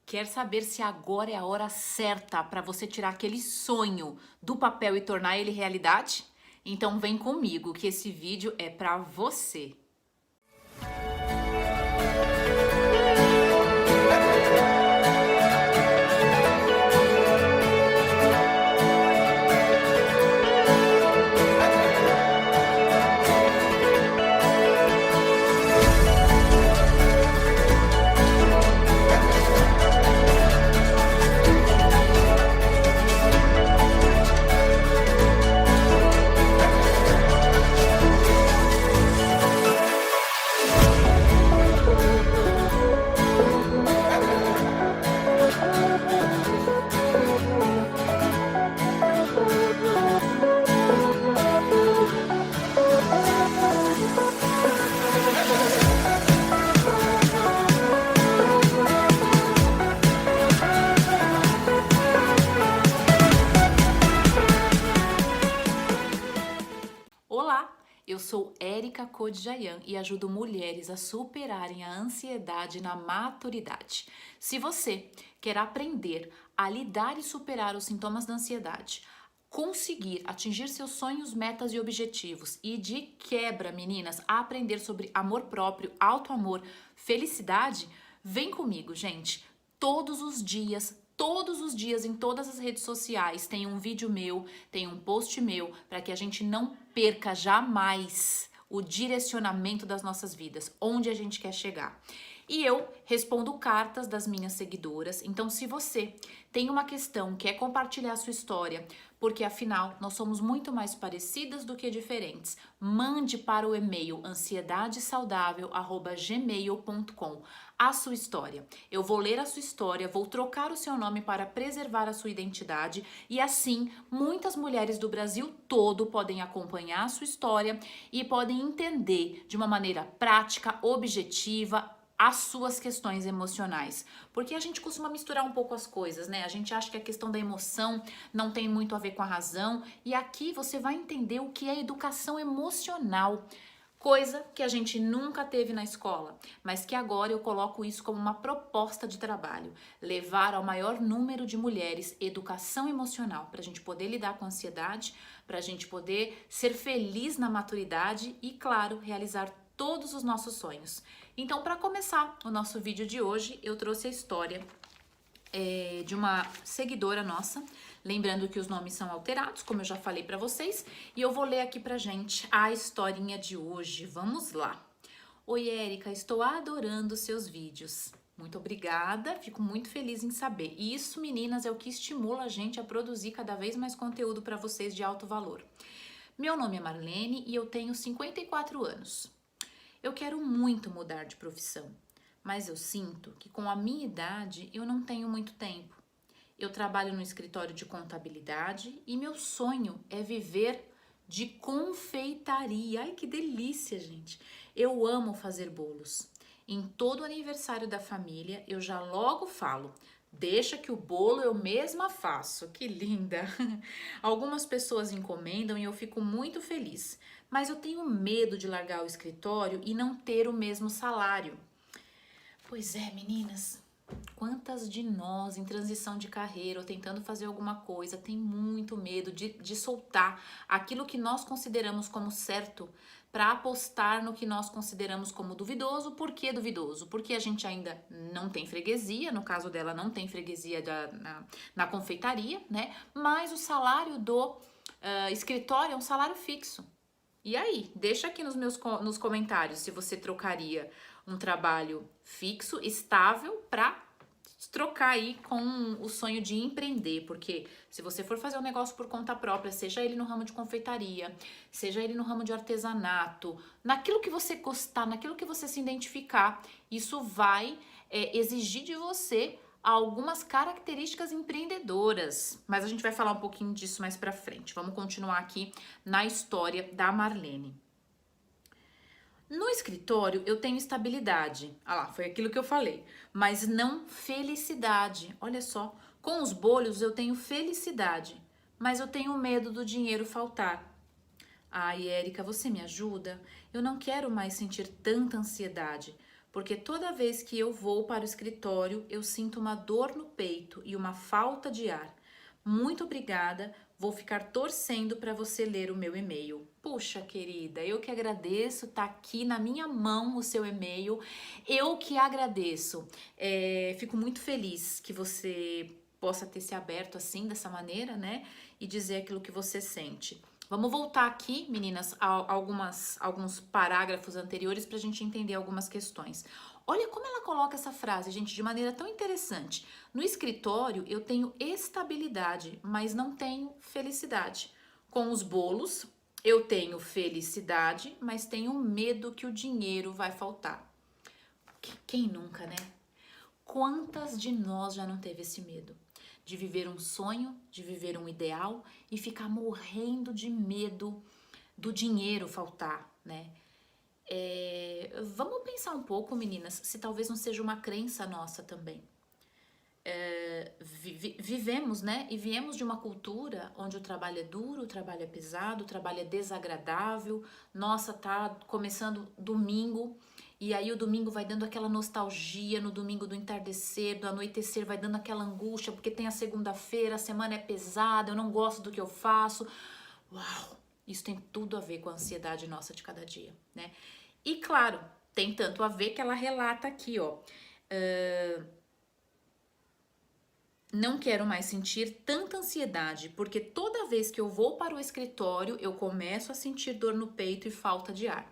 Quer saber se agora é a hora certa para você tirar aquele sonho do papel e tornar ele realidade? Então vem comigo que esse vídeo é para você. Olá, eu sou Érica Codjayan e ajudo mulheres a superarem a ansiedade na maturidade. Se você quer aprender a lidar e superar os sintomas da ansiedade, conseguir atingir seus sonhos, metas e objetivos e de quebra, meninas, a aprender sobre amor próprio, autoamor, felicidade, vem comigo, gente. Todos os dias, em todas as redes sociais, tem um vídeo meu, tem um post meu, para que a gente não perca jamais o direcionamento das nossas vidas, onde a gente quer chegar. E eu respondo cartas das minhas seguidoras, então se você tem uma questão, quer compartilhar a sua história, porque afinal nós somos muito mais parecidas do que diferentes, mande para o e-mail ansiedadesaudável@gmail.com a sua história. Eu vou ler a sua história, vou trocar o seu nome para preservar a sua identidade e assim muitas mulheres do Brasil todo podem acompanhar a sua história e podem entender de uma maneira prática, objetiva, as suas questões emocionais. Porque a gente costuma misturar um pouco as coisas, né? A gente acha que a questão da emoção não tem muito a ver com a razão. E aqui você vai entender o que é educação emocional. Coisa que a gente nunca teve na escola, mas que agora eu coloco isso como uma proposta de trabalho. Levar ao maior número de mulheres educação emocional, para a gente poder lidar com a ansiedade, para a gente poder ser feliz na maturidade e, claro, realizar todos os nossos sonhos. Então, para começar o nosso vídeo de hoje, eu trouxe a história de uma seguidora nossa, lembrando que os nomes são alterados, como eu já falei para vocês, e eu vou ler aqui pra gente a historinha de hoje. Vamos lá. Oi, Érica, estou adorando seus vídeos. Muito obrigada, fico muito feliz em saber. E isso, meninas, é o que estimula a gente a produzir cada vez mais conteúdo para vocês de alto valor. Meu nome é Marlene e eu tenho 54 anos. Eu quero muito mudar de profissão, mas eu sinto que com a minha idade eu não tenho muito tempo. Eu trabalho no escritório de contabilidade e meu sonho é viver de confeitaria. Ai, que delícia, gente! Eu amo fazer bolos. Em todo aniversário da família, eu já logo falo: deixa que o bolo eu mesma faço. Que linda! Algumas pessoas encomendam e eu fico muito feliz, mas eu tenho medo de largar o escritório e não ter o mesmo salário. Pois é, meninas, quantas de nós em transição de carreira ou tentando fazer alguma coisa tem muito medo de soltar aquilo que nós consideramos como certo para apostar no que nós consideramos como duvidoso. Por que duvidoso? Porque a gente ainda não tem freguesia, no caso dela não tem freguesia na confeitaria, né? Mas o salário do escritório é um salário fixo. E aí, deixa aqui nos comentários se você trocaria um trabalho fixo, estável, para trocar aí com o sonho de empreender, porque se você for fazer um negócio por conta própria, seja ele no ramo de confeitaria, seja ele no ramo de artesanato, naquilo que você gostar, naquilo que você se identificar, isso vai exigir de você algumas características empreendedoras, mas a gente vai falar um pouquinho disso mais pra frente. Vamos continuar aqui na história da Marlene. No escritório eu tenho estabilidade, lá, foi aquilo que eu falei, mas não felicidade. Olha só, com os bolos eu tenho felicidade, mas eu tenho medo do dinheiro faltar. Ai, Érica, você me ajuda? Eu não quero mais sentir tanta ansiedade, porque toda vez que eu vou para o escritório, eu sinto uma dor no peito e uma falta de ar. Muito obrigada, vou ficar torcendo para você ler o meu e-mail. Puxa, querida, eu que agradeço, tá aqui na minha mão o seu e-mail, eu que agradeço. Fico muito feliz que você possa ter se aberto assim, dessa maneira, né? E dizer aquilo que você sente. Vamos voltar aqui, meninas, a alguns parágrafos anteriores para a gente entender algumas questões. Olha como ela coloca essa frase, gente, de maneira tão interessante. No escritório, eu tenho estabilidade, mas não tenho felicidade. Com os bolos, eu tenho felicidade, mas tenho medo que o dinheiro vai faltar. Quem nunca, né? Quantas de nós já não teve esse medo? De viver um sonho, de viver um ideal e ficar morrendo de medo do dinheiro faltar, né? Vamos pensar um pouco, meninas, se talvez não seja uma crença nossa também. Vivemos, né? E viemos de uma cultura onde o trabalho é duro, o trabalho é pesado, o trabalho é desagradável. Nossa, tá começando domingo. E aí o domingo vai dando aquela nostalgia, no domingo do entardecer, do anoitecer, vai dando aquela angústia, porque tem a segunda-feira, a semana é pesada, eu não gosto do que eu faço. Uau! Isso tem tudo a ver com a ansiedade nossa de cada dia, né? E claro, tem tanto a ver que ela relata aqui, ó. Não quero mais sentir tanta ansiedade, porque toda vez que eu vou para o escritório, eu começo a sentir dor no peito e falta de ar.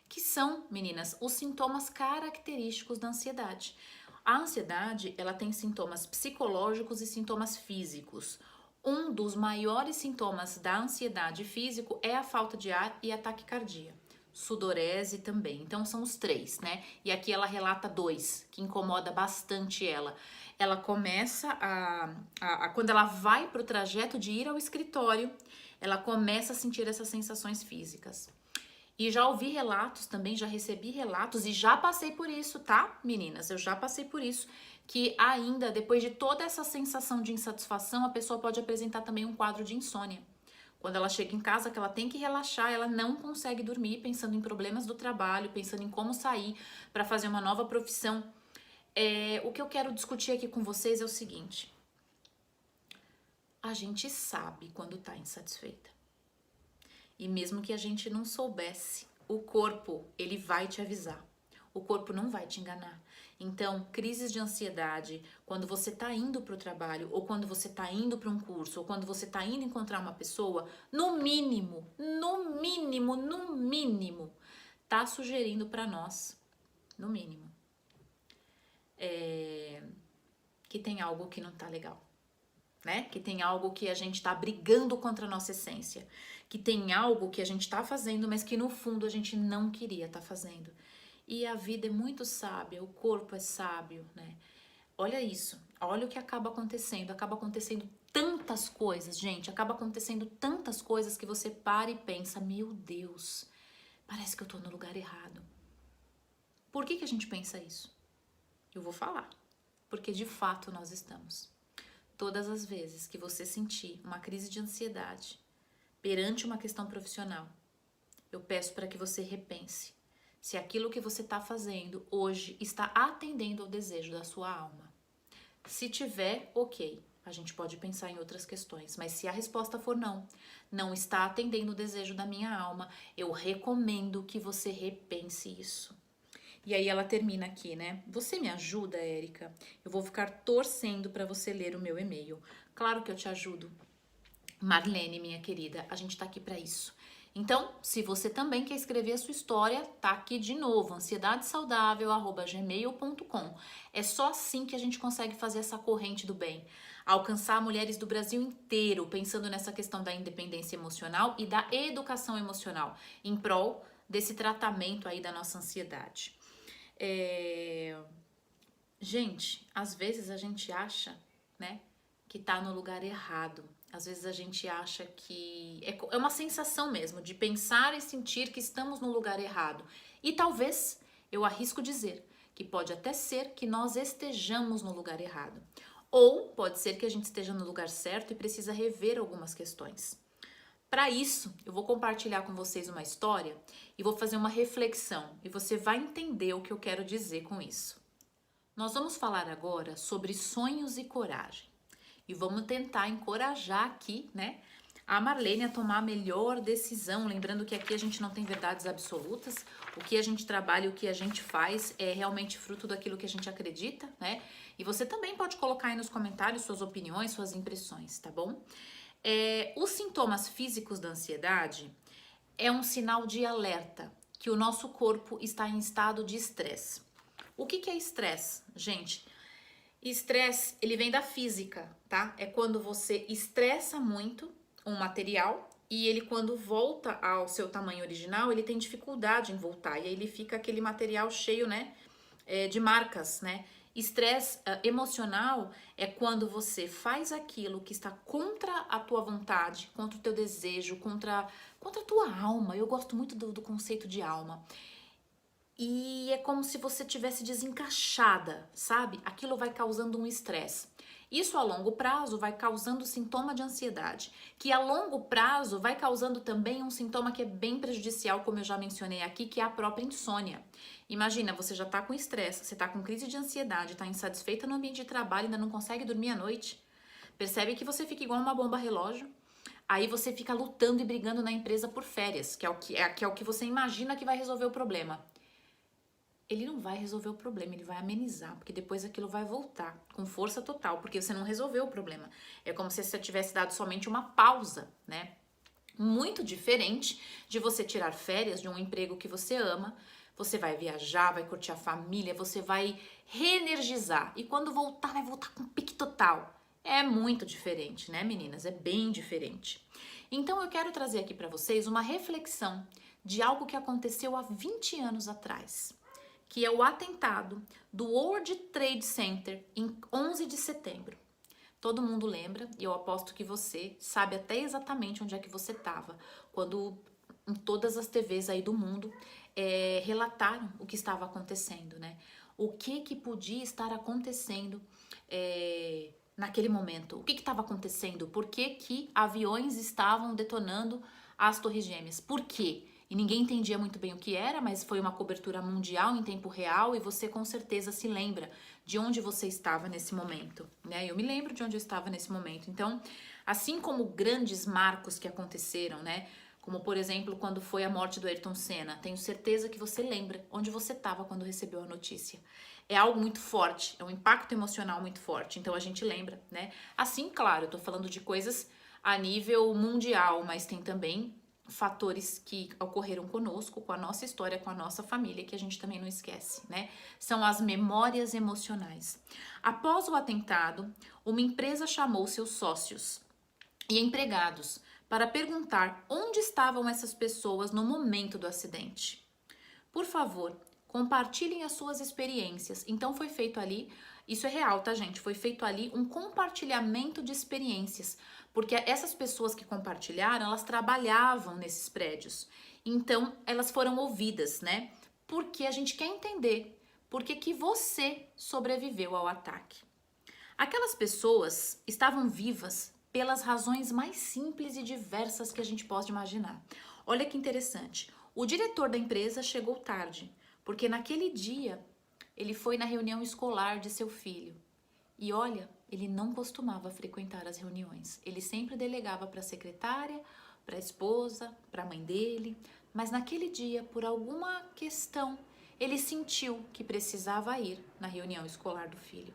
Que são, meninas, os sintomas característicos da ansiedade. A ansiedade, ela tem sintomas psicológicos e sintomas físicos. Um dos maiores sintomas da ansiedade físico é a falta de ar e a taquicardia. Sudorese também. Então são os três, né? E aqui ela relata dois, que incomoda bastante ela. Ela começa quando ela vai para o trajeto de ir ao escritório, ela começa a sentir essas sensações físicas. E já ouvi relatos também, já recebi relatos e já passei por isso, tá, meninas? Eu já passei por isso, que ainda depois de toda essa sensação de insatisfação, a pessoa pode apresentar também um quadro de insônia. Quando ela chega em casa, que ela tem que relaxar, ela não consegue dormir pensando em problemas do trabalho, pensando em como sair para fazer uma nova profissão. O que eu quero discutir aqui com vocês é o seguinte: a gente sabe quando tá insatisfeita. E mesmo que a gente não soubesse, o corpo, ele vai te avisar. O corpo não vai te enganar. Então, crises de ansiedade, quando você tá indo pro trabalho, ou quando você tá indo para um curso, ou quando você tá indo encontrar uma pessoa, no mínimo, tá sugerindo para nós, no mínimo, que tem algo que não tá legal. Né? Que tem algo que a gente tá brigando contra a nossa essência, que tem algo que a gente tá fazendo, mas que no fundo a gente não queria tá fazendo. E a vida é muito sábia, o corpo é sábio, né? Olha isso, olha o que acaba acontecendo tantas coisas, gente, acaba acontecendo tantas coisas que você para e pensa, meu Deus, parece que eu tô no lugar errado. Por que a gente pensa isso? Eu vou falar, porque de fato nós estamos. Todas as vezes que você sentir uma crise de ansiedade perante uma questão profissional, eu peço para que você repense se aquilo que você está fazendo hoje está atendendo ao desejo da sua alma. Se tiver, ok, a gente pode pensar em outras questões, mas se a resposta for não, não está atendendo o desejo da minha alma, eu recomendo que você repense isso. E aí ela termina aqui, né? Você me ajuda, Érica? Eu vou ficar torcendo para você ler o meu e-mail. Claro que eu te ajudo. Marlene, minha querida, a gente tá aqui para isso. Então, se você também quer escrever a sua história, tá aqui de novo, ansiedadesaudável@gmail.com. É só assim que a gente consegue fazer essa corrente do bem. Alcançar mulheres do Brasil inteiro, pensando nessa questão da independência emocional e da educação emocional, em prol desse tratamento aí da nossa ansiedade. Gente, às vezes a gente acha, né, que tá no lugar errado. Às vezes a gente acha que é uma sensação mesmo de pensar e sentir que estamos no lugar errado. E talvez, eu arrisco dizer, que pode até ser que nós estejamos no lugar errado. Ou pode ser que a gente esteja no lugar certo e precisa rever algumas questões. Para isso, eu vou compartilhar com vocês uma história e vou fazer uma reflexão e você vai entender o que eu quero dizer com isso. Nós vamos falar agora sobre sonhos e coragem e vamos tentar encorajar aqui, né, a Marlene a tomar a melhor decisão, lembrando que aqui a gente não tem verdades absolutas, o que a gente trabalha, o que a gente faz é realmente fruto daquilo que a gente acredita, né? E você também pode colocar aí nos comentários suas opiniões, suas impressões, tá bom? Os sintomas físicos da ansiedade é um sinal de alerta que o nosso corpo está em estado de estresse. O que é estresse, gente? Estresse, ele vem da física, tá? É quando você estressa muito um material e ele, quando volta ao seu tamanho original, ele tem dificuldade em voltar e aí ele fica aquele material cheio, né, de marcas, né? Estresse emocional é quando você faz aquilo que está contra a tua vontade, contra o teu desejo, contra a tua alma. Eu gosto muito do conceito de alma. E é como se você tivesse desencaixada, sabe? Aquilo vai causando um estresse. Isso a longo prazo vai causando sintoma de ansiedade, que a longo prazo vai causando também um sintoma que é bem prejudicial, como eu já mencionei aqui, que é a própria insônia. Imagina, você já tá com estresse, você tá com crise de ansiedade, tá insatisfeita no ambiente de trabalho, ainda não consegue dormir à noite. Percebe que você fica igual uma bomba relógio? Aí você fica lutando e brigando na empresa por férias, que é o que você imagina que vai resolver o problema. Ele não vai resolver o problema, ele vai amenizar, porque depois aquilo vai voltar com força total, porque você não resolveu o problema. É como se você tivesse dado somente uma pausa, né? Muito diferente de você tirar férias de um emprego que você ama, você vai viajar, vai curtir a família, você vai reenergizar. E quando voltar, vai voltar com pique total. É muito diferente, né, meninas? É bem diferente. Então eu quero trazer aqui para vocês uma reflexão de algo que aconteceu há 20 anos atrás, que é o atentado do World Trade Center em 11 de setembro. Todo mundo lembra, e eu aposto que você sabe até exatamente onde é que você estava, quando em todas as TVs aí do mundo relataram o que estava acontecendo, né? O que podia estar acontecendo naquele momento? O que estava acontecendo? Por que aviões estavam detonando as Torres Gêmeas? Por quê? E ninguém entendia muito bem o que era, mas foi uma cobertura mundial em tempo real e você com certeza se lembra de onde você estava nesse momento, né? Eu me lembro de onde eu estava nesse momento. Então, assim como grandes marcos que aconteceram, né? Como, por exemplo, quando foi a morte do Ayrton Senna, tenho certeza que você lembra onde você estava quando recebeu a notícia. É algo muito forte, é um impacto emocional muito forte, então a gente lembra, né? Assim, claro, eu tô falando de coisas a nível mundial, mas tem também fatores que ocorreram conosco, com a nossa história, com a nossa família, que a gente também não esquece, né? São as memórias emocionais. Após o atentado, uma empresa chamou seus sócios e empregados para perguntar onde estavam essas pessoas no momento do acidente. Por favor, compartilhem as suas experiências. Então foi feito ali, isso é real, tá, gente? Foi feito ali um compartilhamento de experiências, porque essas pessoas que compartilharam, elas trabalhavam nesses prédios. Então, elas foram ouvidas, né? Porque a gente quer entender por que você sobreviveu ao ataque. Aquelas pessoas estavam vivas pelas razões mais simples e diversas que a gente pode imaginar. Olha que interessante. O diretor da empresa chegou tarde, porque naquele dia ele foi na reunião escolar de seu filho. E olha, ele não costumava frequentar as reuniões. Ele sempre delegava para a secretária, para a esposa, para a mãe dele. Mas naquele dia, por alguma questão, ele sentiu que precisava ir na reunião escolar do filho.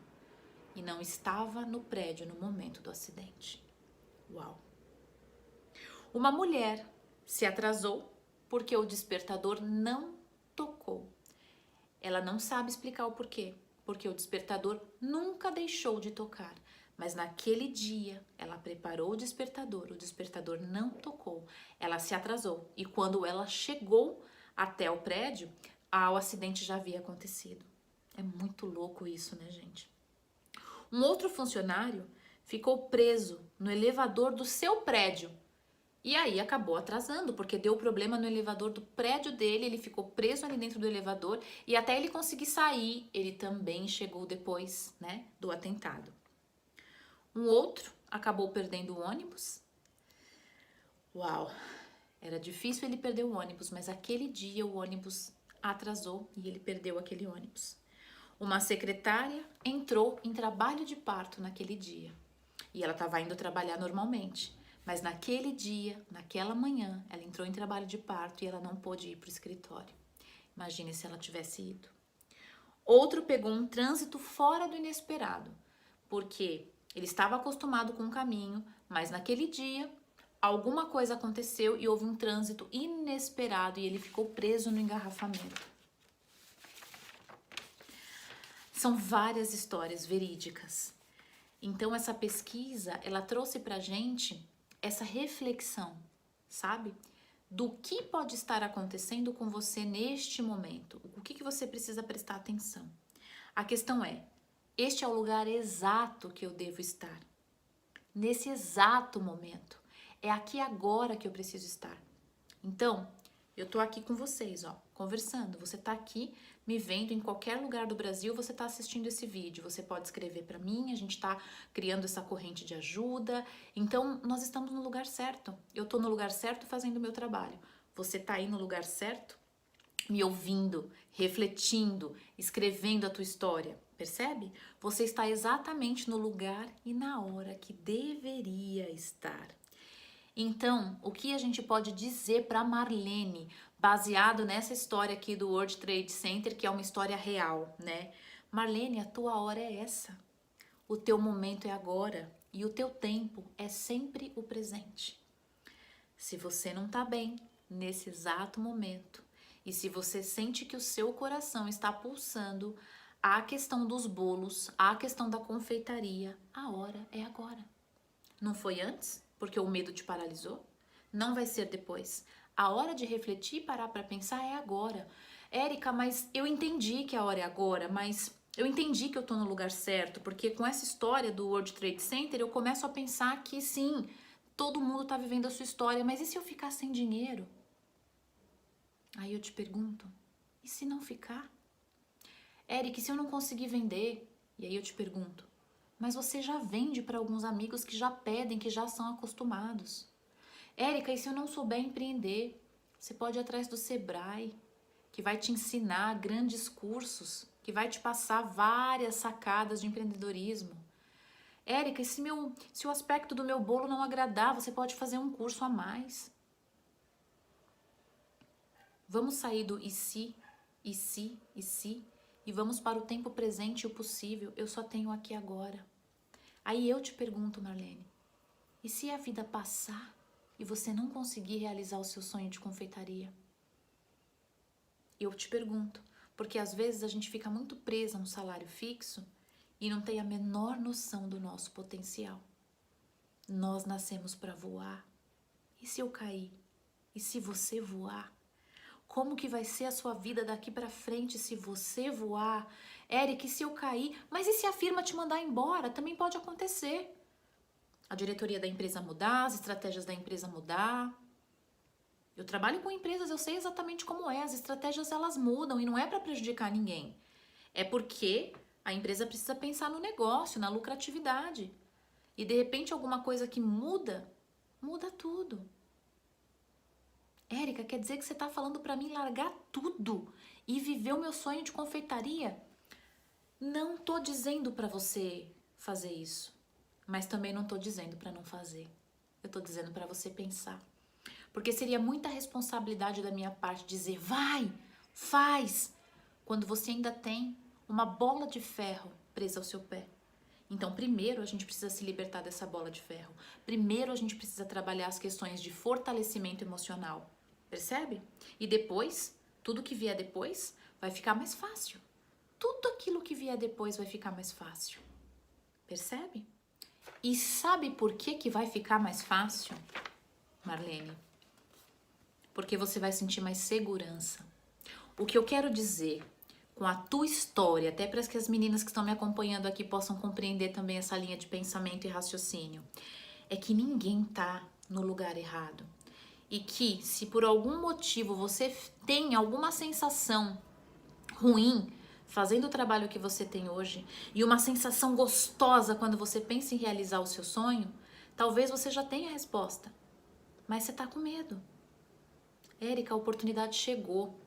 E não estava no prédio no momento do acidente. Uau! Uma mulher se atrasou porque o despertador não tocou. Ela não sabe explicar o porquê, porque o despertador nunca deixou de tocar. Mas naquele dia, ela preparou o despertador não tocou, ela se atrasou. E quando ela chegou até o prédio, o acidente já havia acontecido. É muito louco isso, né, gente? Um outro funcionário ficou preso no elevador do seu prédio. E aí acabou atrasando, porque deu problema no elevador do prédio dele, ele ficou preso ali dentro do elevador e até ele conseguir sair, ele também chegou depois, né, do atentado. Um outro acabou perdendo o ônibus. Uau, era difícil ele perder o ônibus, mas aquele dia o ônibus atrasou e ele perdeu aquele ônibus. Uma secretária entrou em trabalho de parto naquele dia e ela estava indo trabalhar normalmente, mas naquele dia, naquela manhã, ela entrou em trabalho de parto e ela não pôde ir para o escritório. Imagine se ela tivesse ido. Outro pegou um trânsito fora do inesperado, porque ele estava acostumado com o caminho, mas naquele dia alguma coisa aconteceu e houve um trânsito inesperado e ele ficou preso no engarrafamento. São várias histórias verídicas. Então essa pesquisa, ela trouxe pra gente essa reflexão, sabe? Do que pode estar acontecendo com você neste momento. O que você precisa prestar atenção. A questão é, este é o lugar exato que eu devo estar. Nesse exato momento. É aqui agora que eu preciso estar. Então, eu tô aqui com vocês, ó, conversando. Você tá aqui me vendo em qualquer lugar do Brasil, você tá assistindo esse vídeo. Você pode escrever para mim, a gente tá criando essa corrente de ajuda. Então, nós estamos no lugar certo. Eu tô no lugar certo fazendo o meu trabalho. Você tá aí no lugar certo, me ouvindo, refletindo, escrevendo a tua história. Percebe? Você está exatamente no lugar e na hora que deveria estar. Então, o que a gente pode dizer para Marlene, baseado nessa história aqui do World Trade Center, que é uma história real, né? Marlene, a tua hora é essa. O teu momento é agora e o teu tempo é sempre o presente. Se você não tá bem nesse exato momento e se você sente que o seu coração está pulsando a questão dos bolos, a questão da confeitaria, a hora é agora. Não foi antes? Porque o medo te paralisou? Não vai ser depois. A hora de refletir e parar para pensar é agora. Érica, mas eu entendi que a hora é agora, mas eu entendi que eu tô no lugar certo, porque com essa história do World Trade Center eu começo a pensar que sim, todo mundo tá vivendo a sua história, mas e se eu ficar sem dinheiro? Aí eu te pergunto, e se não ficar? Érica, e se eu não conseguir vender? E aí eu te pergunto, mas você já vende para alguns amigos que já pedem, que já são acostumados. Érica, e se eu não souber empreender? Você pode ir atrás do Sebrae, que vai te ensinar grandes cursos, que vai te passar várias sacadas de empreendedorismo. Érica, e se o aspecto do meu bolo não agradar, você pode fazer um curso a mais. Vamos sair do e se, e vamos para o tempo presente e o possível. Eu só tenho aqui agora. Aí eu te pergunto, Marlene, e se a vida passar e você não conseguir realizar o seu sonho de confeitaria? Eu te pergunto, porque às vezes a gente fica muito presa no salário fixo e não tem a menor noção do nosso potencial. Nós nascemos para voar. E se eu cair? E se você voar? Como que vai ser a sua vida daqui para frente se você voar? Eric, e se eu cair? Mas e se a firma te mandar embora? Também pode acontecer. A diretoria da empresa mudar, as estratégias da empresa mudar. Eu trabalho com empresas, eu sei exatamente como é. As estratégias elas mudam e não é para prejudicar ninguém. É porque a empresa precisa pensar no negócio, na lucratividade. E de repente alguma coisa que muda, muda tudo. Érica, quer dizer que você tá falando para mim largar tudo e viver o meu sonho de confeitaria? Não tô dizendo para você fazer isso, mas também não tô dizendo para não fazer. Eu tô dizendo para você pensar. Porque seria muita responsabilidade da minha parte dizer, vai, faz, quando você ainda tem uma bola de ferro presa ao seu pé. Então, primeiro a gente precisa se libertar dessa bola de ferro. Primeiro a gente precisa trabalhar as questões de fortalecimento emocional. Percebe? E depois, tudo que vier depois vai ficar mais fácil. Tudo aquilo que vier depois vai ficar mais fácil. Percebe? E sabe por que vai ficar mais fácil, Marlene? Porque você vai sentir mais segurança. O que eu quero dizer com a tua história, até para que as meninas que estão me acompanhando aqui possam compreender também essa linha de pensamento e raciocínio, é que ninguém tá no lugar errado. E que se por algum motivo você tem alguma sensação ruim fazendo o trabalho que você tem hoje e uma sensação gostosa quando você pensa em realizar o seu sonho, talvez você já tenha a resposta. mas você tá com medo. Érica, a oportunidade chegou.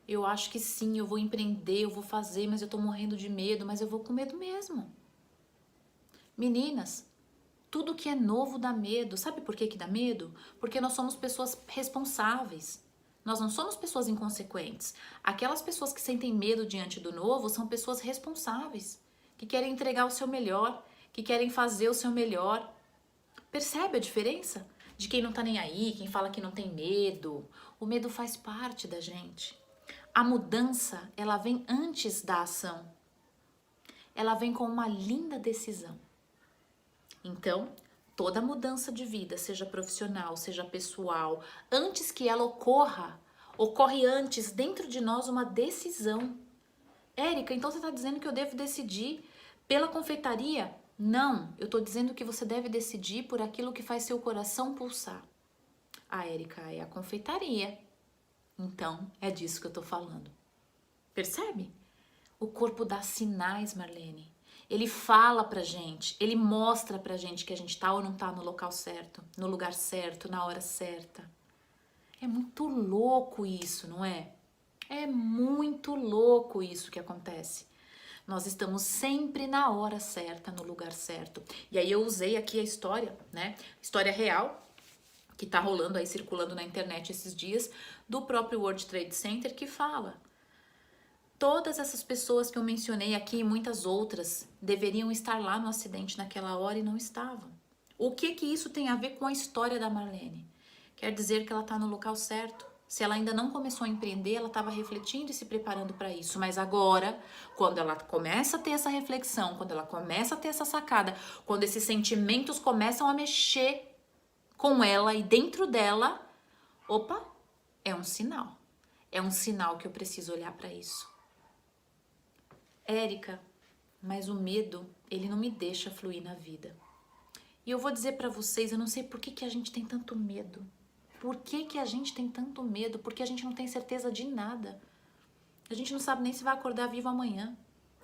Eu acho que sim, eu vou empreender, eu vou fazer, mas eu tô morrendo de medo, mas eu vou com medo mesmo. Meninas, tudo que é novo dá medo. Sabe por que que dá medo? Porque nós somos pessoas responsáveis. Nós não somos pessoas inconsequentes. Aquelas pessoas que sentem medo diante do novo são pessoas responsáveis, que querem entregar o seu melhor, que querem fazer o seu melhor. Percebe a diferença? De quem não tá nem aí, quem fala que não tem medo. O medo faz parte da gente. A mudança, ela vem antes da ação. Ela vem com uma linda decisão. Então, toda mudança de vida, seja profissional, seja pessoal, antes que ela ocorra, ocorre antes dentro de nós uma decisão. Érica, então você está dizendo que eu devo decidir pela confeitaria? Não, eu estou dizendo que você deve decidir por aquilo que faz seu coração pulsar. Ah, Érica, é a confeitaria. Então, é disso que eu estou falando. Percebe? O corpo dá sinais, Marlene. Ele fala pra gente, ele mostra pra gente que a gente tá ou não tá no local certo, no lugar certo, na hora certa. É muito louco isso, não é? É muito louco isso que acontece. Nós estamos sempre na hora certa, no lugar certo. E aí eu usei aqui a história, né? História real, que tá rolando aí, circulando na internet esses dias, do próprio World Trade Center, que fala: todas essas pessoas que eu mencionei aqui e muitas outras deveriam estar lá no acidente naquela hora e não estavam. O que que isso tem a ver com a história da Marlene? Quer dizer que ela está no local certo. Se ela ainda não começou a empreender, ela estava refletindo e se preparando para isso. Mas agora, quando ela começa a ter essa reflexão, quando ela começa a ter essa sacada, quando esses sentimentos começam a mexer com ela e dentro dela, opa, é um sinal. É um sinal que eu preciso olhar para isso. Érica, mas o medo, ele não me deixa fluir na vida. E eu vou dizer pra vocês, eu não sei por que que a gente tem tanto medo. Por que que a gente tem tanto medo? Porque a gente não tem certeza de nada. A gente não sabe nem se vai acordar vivo amanhã.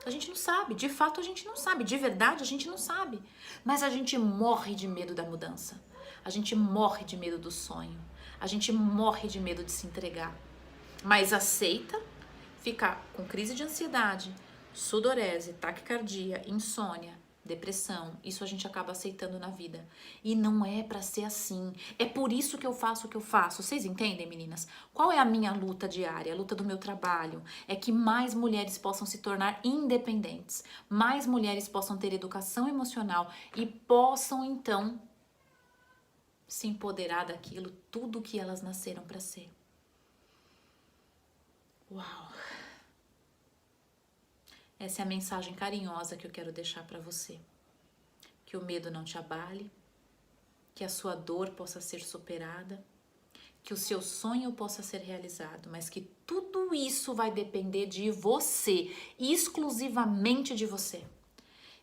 A gente não sabe, de fato a gente não sabe, de verdade a gente não sabe. Mas a gente morre de medo da mudança. A gente morre de medo do sonho. A gente morre de medo de se entregar. Mas aceita ficar com crise de ansiedade, sudorese, taquicardia, insônia, depressão. Isso a gente acaba aceitando na vida. E não é pra ser assim. É por isso que eu faço o que eu faço. Vocês entendem, meninas? Qual é a minha luta diária? A luta do meu trabalho é que mais mulheres possam se tornar independentes. Mais mulheres possam ter educação emocional e possam, então, se empoderar daquilo, tudo que elas nasceram pra ser. Uau! Essa é a mensagem carinhosa que eu quero deixar para você. Que o medo não te abale, que a sua dor possa ser superada, que o seu sonho possa ser realizado, mas que tudo isso vai depender de você, exclusivamente de você.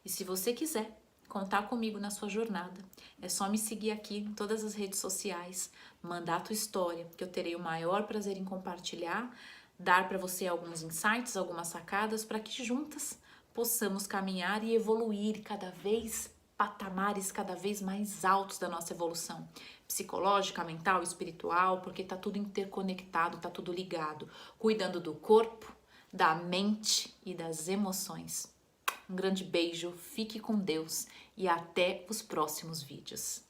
E se você quiser contar comigo na sua jornada, é só me seguir aqui em todas as redes sociais, mandar a tua história, que eu terei o maior prazer em compartilhar, dar para você alguns insights, algumas sacadas, para que juntas possamos caminhar e evoluir cada vez patamares cada vez mais altos da nossa evolução psicológica, mental, espiritual, porque tá tudo interconectado, tá tudo ligado, cuidando do corpo, da mente e das emoções. Um grande beijo, fique com Deus e até os próximos vídeos.